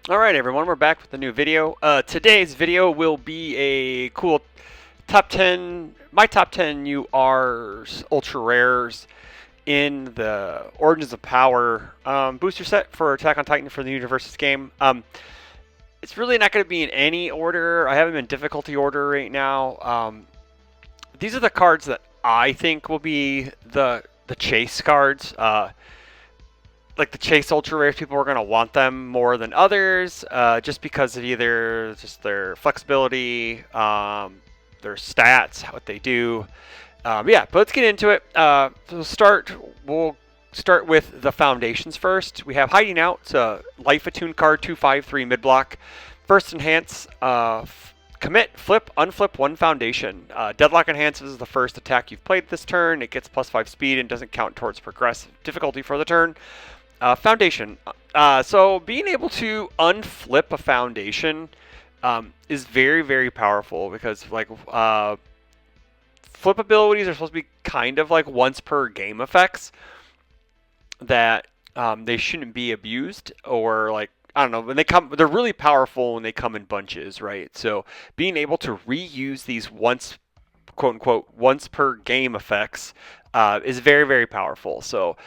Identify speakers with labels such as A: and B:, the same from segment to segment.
A: Alright everyone, we're back with a new video. Today's video will be a cool top 10, my top 10 URs, ultra rares in the Origins of Power booster set for Attack on Titan for the Universus game. It's really not going to be in any order. I have them in difficulty order right now. These are the cards that I think will be the chase cards. Like the chase ultra rares, people are going to want them more than others, just because of either just their flexibility, their stats, what they do. Yeah, but let's get into it. We'll start with the foundations first. We have Hiding Out. It's a life attuned card, 2/5/3 mid block. First enhance, commit, flip, unflip one foundation. Deadlock Enhance is the first attack you've played this turn. It gets +5 speed and doesn't count towards progressive difficulty for the turn. Foundation. So being able to unflip a foundation is very, very powerful because flip abilities are supposed to be kind of like once per game effects that they shouldn't be abused or like I don't know when they come. They're really powerful when they come in bunches, right? So being able to reuse these once quote unquote once per game effects is very, very powerful. So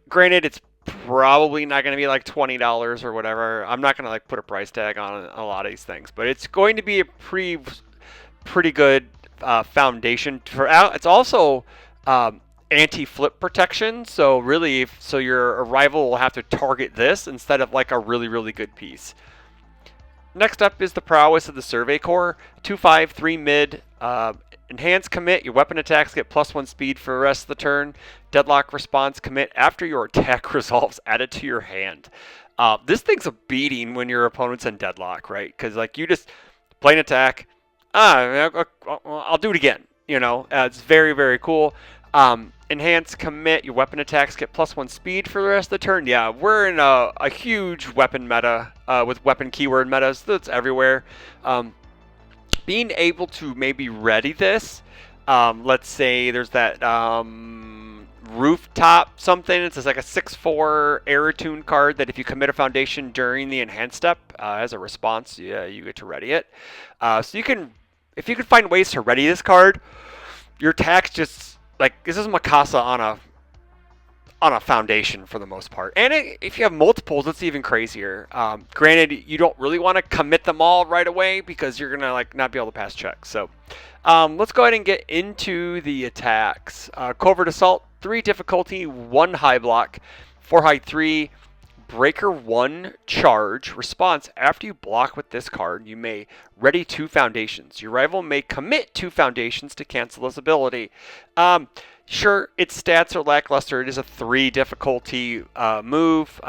A: granted, it's probably not going to be like $20 or whatever. I'm not going to like put a price tag on a lot of these things, but it's going to be a pretty good foundation for out. It's also anti-flip protection, so really, so your rival will have to target this instead of like a really, really good piece. Next up is the Prowess of the Survey Corps. 2/5/3 mid. Enhance commit. Your weapon attacks get +1 speed for the rest of the turn. Deadlock response commit. After your attack resolves, add it to your hand. This thing's a beating when your opponent's in deadlock, right? Because like you just play an attack. I'll do it again. It's very, very cool. Enhance commit. Your weapon attacks get +1 speed for the rest of the turn. Yeah, we're in a huge weapon meta with weapon keyword metas. That's everywhere. Being able to maybe ready this, let's say there's that rooftop something. It's like a 6/4 air attune card that if you commit a foundation during the enhance step as a response, yeah, you get to ready it. So if you can find ways to ready this card, your attacks just like this is Mikasa on a foundation for the most part. And if you have multiples, it's even crazier. Granted, you don't really want to commit them all right away because you're gonna like not be able to pass checks. So let's go ahead and get into the attacks. Covert Assault, 3 difficulty, 1 high block, 4 high 3. Breaker 1 charge response. After you block with this card, you may ready 2 foundations. Your rival may commit 2 foundations to cancel this ability. Sure, its stats are lackluster. It is a 3 difficulty move.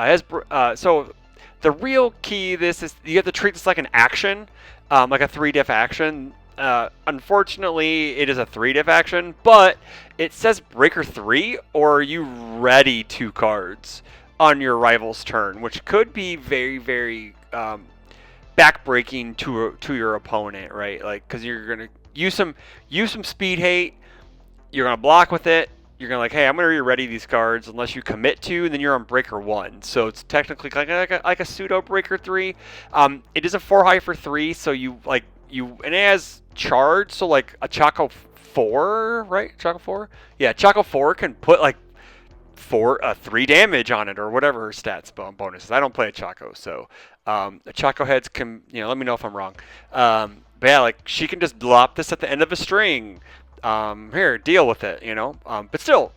A: So the real key this is you have to treat this like an action, like a 3 diff action. Unfortunately, it is a 3 diff action, but it says Breaker 3 or you ready 2 cards on your rival's turn, which could be very, very backbreaking to your opponent, right? Like, because you're gonna use some speed hate, you're gonna block with it. You're gonna like, hey, I'm gonna ready these cards unless you commit to, and then you're on breaker 1. So it's technically like a pseudo breaker 3. It is a 4 high for 3, so and it has charge, so like a Choco 4, right? Choco 4, yeah, Choco 4 can put like 3 damage on it or whatever her stats bonuses. I don't play a Choco, so the Choco heads can let me know if I'm wrong. But yeah, like she can just drop this at the end of a string. Here, deal with it, But still,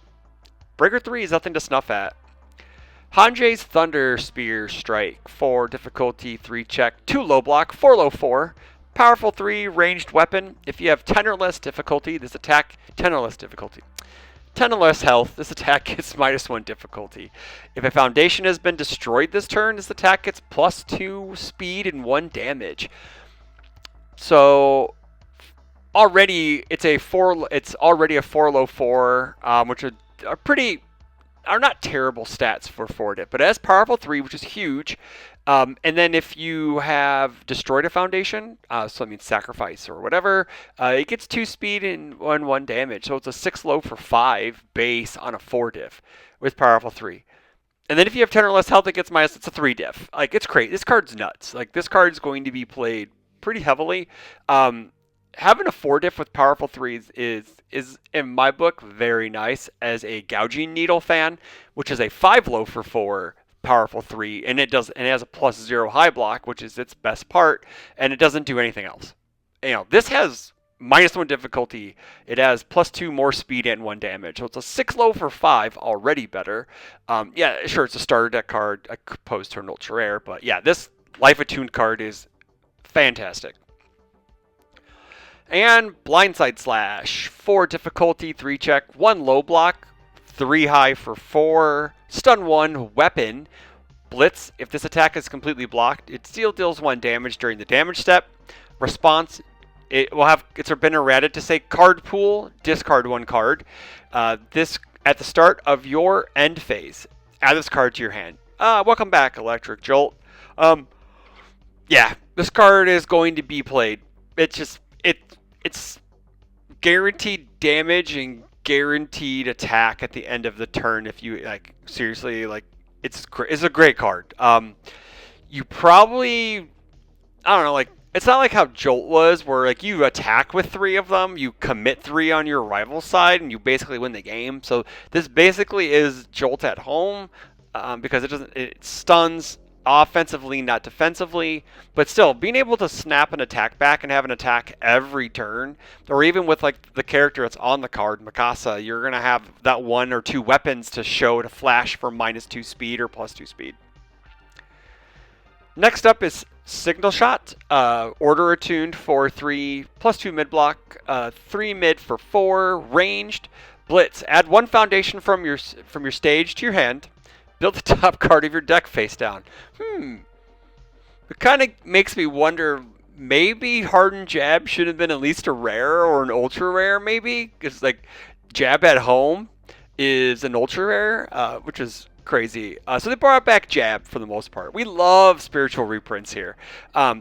A: Breaker 3 is nothing to snuff at. Hanjei's Thunder Spear Strike, 4 difficulty, 3 check, 2 low block, 4 low 4. Powerful 3 ranged weapon. If you have 10 or less difficulty, this attack 10 or less difficulty. 10 or less health, this attack gets -1 difficulty. If a foundation has been destroyed this turn, this attack gets +2 speed and 1 damage. So already it's already a 4 low 4, which are not terrible stats for 4-dip, but it has powerful 3, which is huge. And then if you have destroyed a foundation, so I mean sacrifice or whatever, it gets 2 speed and 1 damage. So it's a 6 low for 5 base on a 4 diff with powerful 3. And then if you have 10 or less health, it gets minus. It's a 3 diff. Like, it's crazy. This card's nuts. Like, this card's going to be played pretty heavily. Um, Having a 4 diff with powerful threes is in my book very nice as a gouging needle fan, which is a 5 low for 4 powerful 3, and it has a +0 high block, which is its best part, and it doesn't do anything else. This has -1 difficulty. It has +2 more speed and 1 damage. So it's a 6 low for 5, already better. Yeah, sure, it's a starter deck card opposed to an ultra rare, but yeah, this Life Attuned card is fantastic. And Blindside Slash, 4 difficulty, 3 check, 1 low block, 3 high for 4, stun 1, weapon, blitz. If this attack is completely blocked, it still deals 1 damage during the damage step. Response, it's been errated to say card pool, discard 1 card. This at the start of your end phase. Add this card to your hand. Welcome back, Electric Jolt. Yeah, this card is going to be played. It's guaranteed damage and guaranteed attack at the end of the turn. If you seriously it's a great card. You probably, I don't know, it's not like how Jolt was, where you attack with 3 of them, you commit 3 on your rival side, and you basically win the game. So this basically is Jolt at home, because it stuns offensively, not defensively, but still being able to snap an attack back and have an attack every turn, or even with the character that's on the card, Mikasa, you're gonna have that 1 or 2 weapons to flash for -2 speed or +2 speed. Next up is Signal Shot, Order Attuned for 3, +2 mid block, 3 mid for 4, ranged, blitz. Add 1 foundation from your stage to your hand. Build the top card of your deck face down. It kind of makes me wonder, maybe Hardened Jab should have been at least a rare or an ultra rare, maybe? Because, Jab at home is an ultra rare, which is crazy. So they brought back Jab for the most part. We love spiritual reprints here.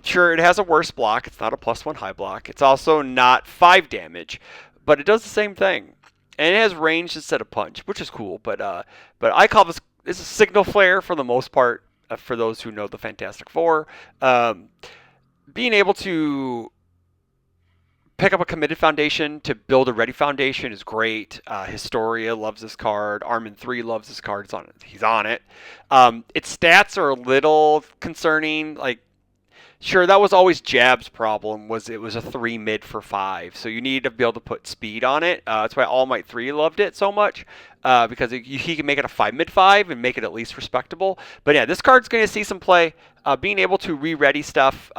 A: Sure, it has a worse block. It's not a +1 high block. It's also not 5 damage, but it does the same thing. And it has range instead of punch, which is cool. But I call this is a signal flare for the most part, for those who know the Fantastic Four. Being able to pick up a committed foundation to build a ready foundation is great. Historia loves this card. Armin 3 loves this card. He's on it. Its stats are a little concerning. Sure, that was always Jab's problem, it was a 3 mid for 5. So you need to be able to put speed on it. That's why All Might 3 loved it so much, because he can make it a 5 mid 5 and make it at least respectable. But yeah, this card's going to see some play. Being able to re-ready stuff,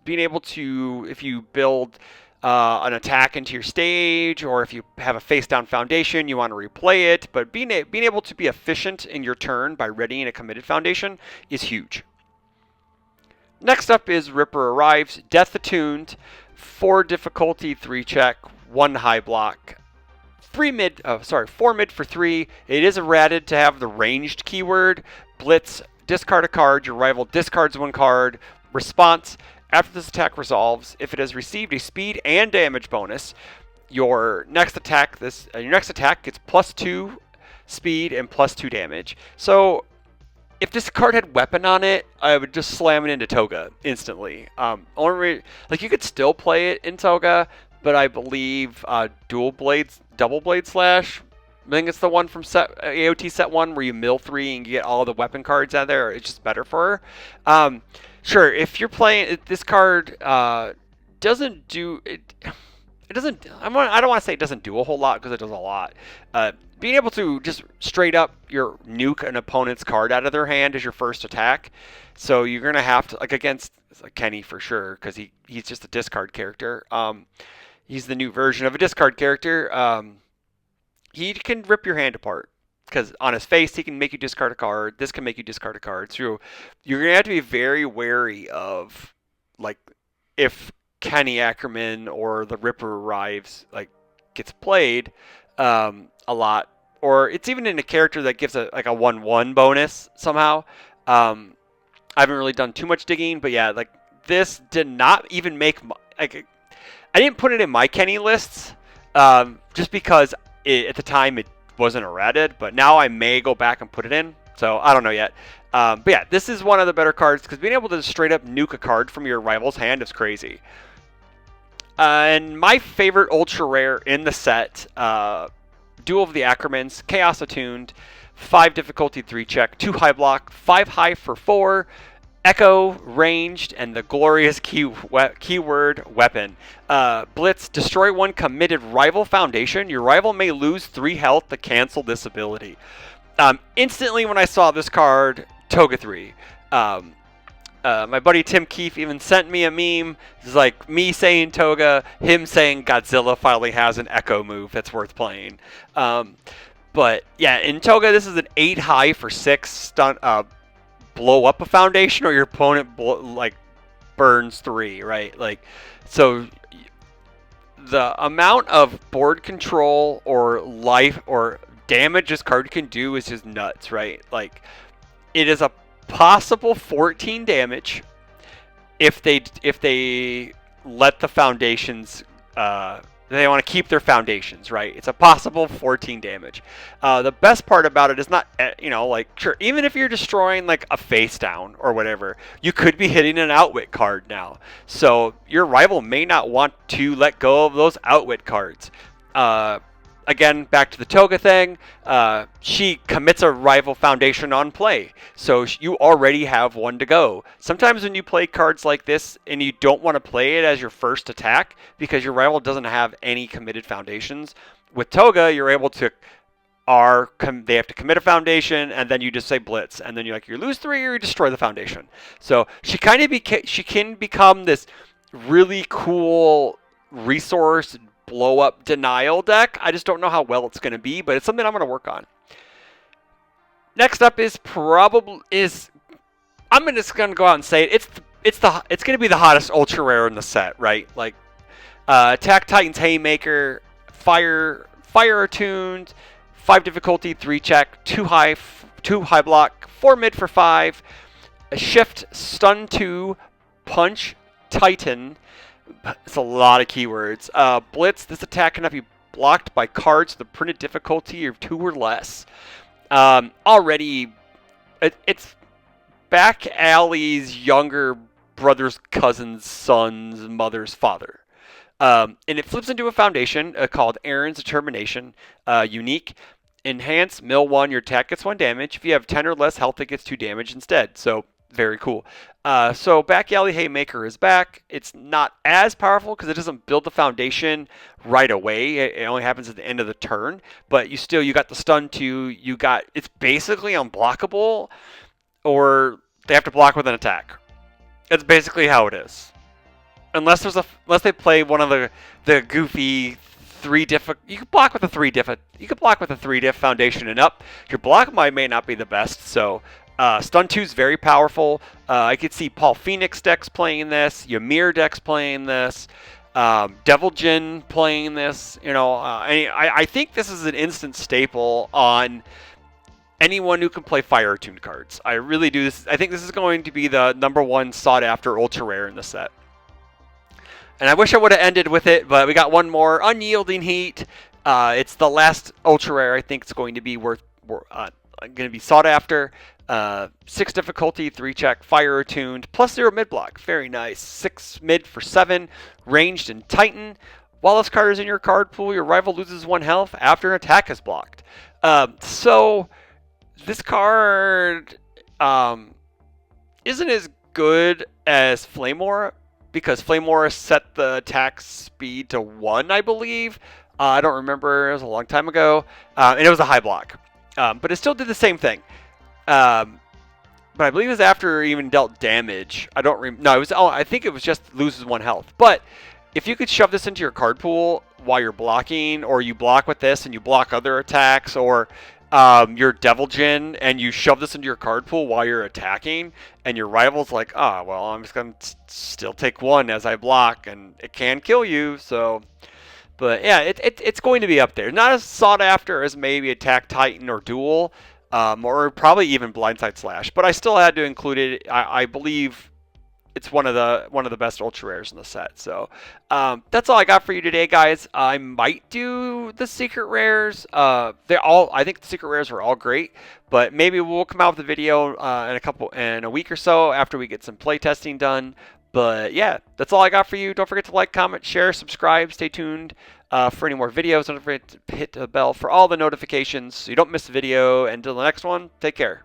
A: being able to, if you build an attack into your stage, or if you have a face-down foundation, you want to replay it. But being able to be efficient in your turn by readying a committed foundation is huge. Next up is Ripper Arrives, Death Attuned, 4 difficulty, 3 check, 1 high block, 4 mid for 3. It is errated to have the ranged keyword. Blitz, discard a card, your rival discards 1 card. Response, after this attack resolves, if it has received a speed and damage bonus, your next attack gets +2 speed and +2 damage. So if this card had weapon on it, I would just slam it into Toga instantly. You could still play it in Toga, but I believe Double Blade Slash, I think it's the one from AOT set 1 where you mill 3 and you get all the weapon cards out of there. It's just better for her. Sure, if you're playing this card, doesn't do it. It doesn't. I don't want to say it doesn't do a whole lot, because it does a lot. Being able to just straight up nuke an opponent's card out of their hand is your first attack. So you're gonna have to, against Kenny for sure, because he's just a discard character. He's the new version of a discard character. He can rip your hand apart, because on his face he can make you discard a card. This can make you discard a card. So you're gonna have to be very wary of if Kenny Ackerman or the Ripper Arrives gets played a lot, or it's even in a character that gives a 1/1 bonus somehow. I haven't really done too much digging, but yeah, this did not even make I didn't put it in my Kenny lists, just because at the time it wasn't errated, but now I may go back and put it in. So I don't know yet. But yeah, this is one of the better cards because being able to straight up nuke a card from your rival's hand is crazy. And my favorite ultra rare in the set, Duel of the Ackermans, Chaos Attuned, 5 difficulty 3 check, 2 high block, 5 high for 4, Echo, ranged, and the glorious keyword weapon. Blitz, destroy one committed rival foundation. Your rival may lose 3 health to cancel this ability. Instantly when I saw this card, Toga 3. My buddy Tim Keefe even sent me a meme. It's like me saying Toga, him saying Godzilla finally has an Echo move that's worth playing. But yeah, in Toga, this is an 8 high for 6 stun. Blow up a foundation, or your opponent burns 3, right? Like, so the amount of board control or life or damage this card can do is just nuts, right? Like, it is a possible 14 damage if they let the foundations they want to keep their foundations, right? It's a possible 14 damage. The best part about it is not, like, sure, even if you're destroying like a face down or whatever, you could be hitting an outwit card now. So your rival may not want to let go of those outwit cards. Again, back to the Toga thing, she commits a rival foundation on play, so you already have one to go. Sometimes when you play cards like this and you don't want to play it as your first attack because your rival doesn't have any committed foundations, with Toga, you're able to, they have to commit a foundation, and then you just say blitz, and then you lose 3 or you destroy the foundation. So she kind of she can become this really cool resource blow up denial deck. I just don't know how well it's going to be, but it's something I'm going to work on. Next up is I'm just going to go out and say it. It's going to be the hottest ultra rare in the set, right? Like, Attack Titan's Haymaker, fire attuned, 5 difficulty 3 check, 2 high block, 4 mid for 5, a shift, stun 2, punch Titan. It's a lot of keywords. Blitz, this attack cannot be blocked by cards with a printed difficulty of 2 or less. Already, it's back alley's younger brother's cousin's son's mother's father. And it flips into a foundation called Aaron's Determination. Unique. Enhance, mill 1, your attack gets 1 damage. If you have 10 or less health, it gets 2 damage instead. So, very cool. So Back Alley Haymaker is back. It's not as powerful because it doesn't build the foundation right away. It only happens at the end of the turn. But you got the stun 2. It's basically unblockable, or they have to block with an attack. That's basically how it is. Unless they play one of the goofy 3 diff. You can block with a 3 diff. You can block with a 3 diff foundation and up. Your block may not be the best. So. Stun 2 is very powerful. I could see Paul Phoenix decks playing this, Ymir decks playing this, Devil Jin playing this. I think this is an instant staple on anyone who can play fire attuned cards. I really do. I think this is going to be the #1 sought after ultra rare in the set. And I wish I would have ended with it, but we got one more, Unyielding Heat. It's the last ultra rare. I think it's going to be sought after. 6 difficulty, 3 check, fire attuned, plus 0 mid block. Very nice. 6 mid for 7, ranged and Titan. While this card is in your card pool, your rival loses 1 health after an attack is blocked. So this card isn't as good as Flame Aura, because Flame Aura set the attack speed to 1, I believe. I don't remember. It was a long time ago. And it was a high block. But it still did the same thing. But I believe it was after it even dealt damage. I don't remember. No, I think it was just loses 1 health. But if you could shove this into your card pool while you're blocking, or you block with this and you block other attacks, or you're Devil Jin and you shove this into your card pool while you're attacking, and your rival's like, well, I'm just going to still take 1 as I block, and it can kill you, so... But yeah, it's going to be up there. Not as sought after as maybe Attack Titan or Duel, or probably even Blindside Slash. But I still had to include it. I believe it's one of the best ultra rares in the set. So that's all I got for you today, guys. I might do the secret rares. I think the secret rares are all great, but maybe we'll come out with a video in a week or so after we get some play testing done. But yeah, that's all I got for you. Don't forget to like, comment, share, subscribe. Stay tuned for any more videos. Don't forget to hit the bell for all the notifications so you don't miss a video. Until the next one, take care.